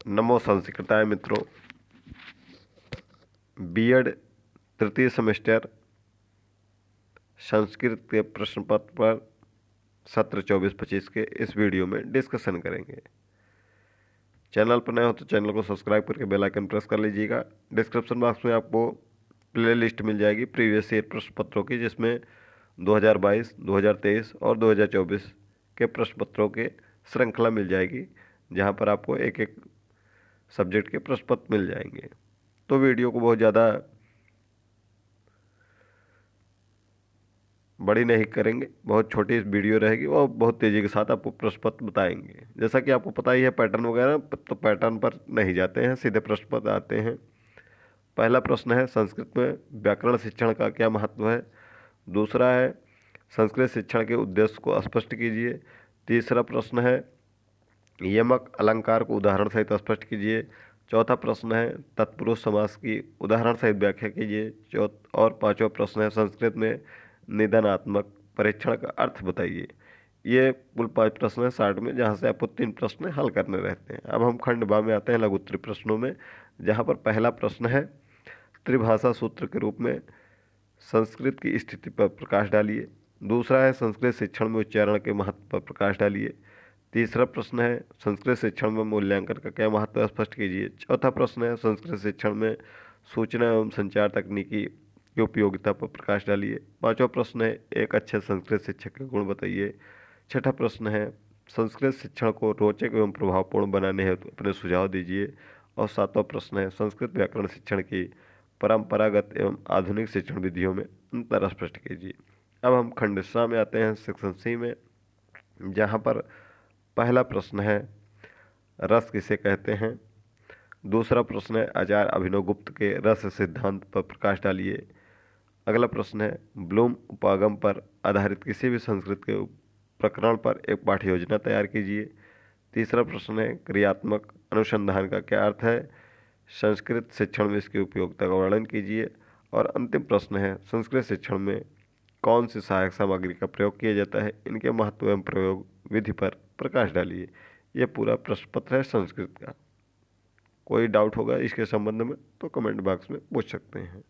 नमो संस्कृताय मित्रों। बीएड तृतीय सेमेस्टर संस्कृत के प्रश्न पत्र पर सत्र 24-25 के इस वीडियो में डिस्कशन करेंगे। चैनल पर नए हो तो चैनल को सब्सक्राइब करके बेल आइकन प्रेस कर लीजिएगा। डिस्क्रिप्शन बॉक्स में आपको प्ले लिस्ट मिल जाएगी प्रीवियस ईयर प्रश्न पत्रों की, जिसमें 2022, 2023 और 2024 के प्रश्न पत्रों के श्रृंखला मिल जाएगी, जहां पर आपको एक एक सब्जेक्ट के प्रश्न पत्र मिल जाएंगे। तो वीडियो को बहुत ज़्यादा बड़ी नहीं करेंगे, बहुत छोटी वीडियो रहेगी और बहुत तेज़ी के साथ आपको प्रश्न पत्र बताएंगे। जैसा कि आपको पता ही है पैटर्न वगैरह, तो पैटर्न पर नहीं जाते हैं, सीधे प्रश्न पत्र आते हैं। पहला प्रश्न है, संस्कृत में व्याकरण शिक्षण का क्या महत्व है। दूसरा है, संस्कृत शिक्षण के उद्देश्य को स्पष्ट कीजिए। तीसरा प्रश्न है, यमक अलंकार को उदाहरण सहित स्पष्ट कीजिए। चौथा प्रश्न है, तत्पुरुष समास की उदाहरण सहित व्याख्या कीजिए। और पांचवा प्रश्न है, संस्कृत में निदानात्मक परीक्षण का अर्थ बताइए। ये कुल 5 प्रश्न है 60 में, जहाँ से आपको 3 प्रश्न हल करने रहते हैं। अब हम खंड बा में आते हैं, लघु उत्तरीय प्रश्नों में, जहाँ पर पहला प्रश्न है, त्रिभाषा सूत्र के रूप में संस्कृत की स्थिति पर प्रकाश डालिए। दूसरा है, संस्कृत शिक्षण में उच्चारण के महत्व पर प्रकाश डालिए। तीसरा प्रश्न है, संस्कृत शिक्षण में मूल्यांकन का क्या महत्व है, स्पष्ट कीजिए। चौथा प्रश्न है, संस्कृत शिक्षण में सूचना एवं संचार तकनीकी की उपयोगिता पर प्रकाश डालिए। पांचवा प्रश्न है, एक अच्छे संस्कृत शिक्षक के गुण बताइए। छठा प्रश्न है, संस्कृत शिक्षण को रोचक एवं प्रभावपूर्ण बनाने हेतु अपने सुझाव दीजिए। और सातवां प्रश्न है, संस्कृत व्याकरण शिक्षण की परंपरागत एवं आधुनिक शिक्षण विधियों में अंतर स्पष्ट कीजिए। अब हम खंड सा में आते हैं, सेक्शन सी में, जहाँ पर पहला प्रश्न है, रस किसे कहते हैं। दूसरा प्रश्न है, आचार्य अभिनव गुप्त के रस सिद्धांत पर प्रकाश डालिए। अगला प्रश्न है, ब्लूम उपागम पर आधारित किसी भी संस्कृत के प्रकरण पर एक पाठ्य योजना तैयार कीजिए। तीसरा प्रश्न है, क्रियात्मक अनुसंधान का क्या अर्थ है। संस्कृत शिक्षण में इसकी उपयोगिता का वर्णन कीजिए। और अंतिम प्रश्न है, संस्कृत शिक्षण में कौन सी सहायक सामग्री का प्रयोग किया जाता है, इनके महत्व एवं प्रयोग विधि पर प्रकाश डालिए। यह पूरा प्रश्न पत्र है संस्कृत का। कोई डाउट होगा इसके संबंध में तो कमेंट बॉक्स में पूछ सकते हैं।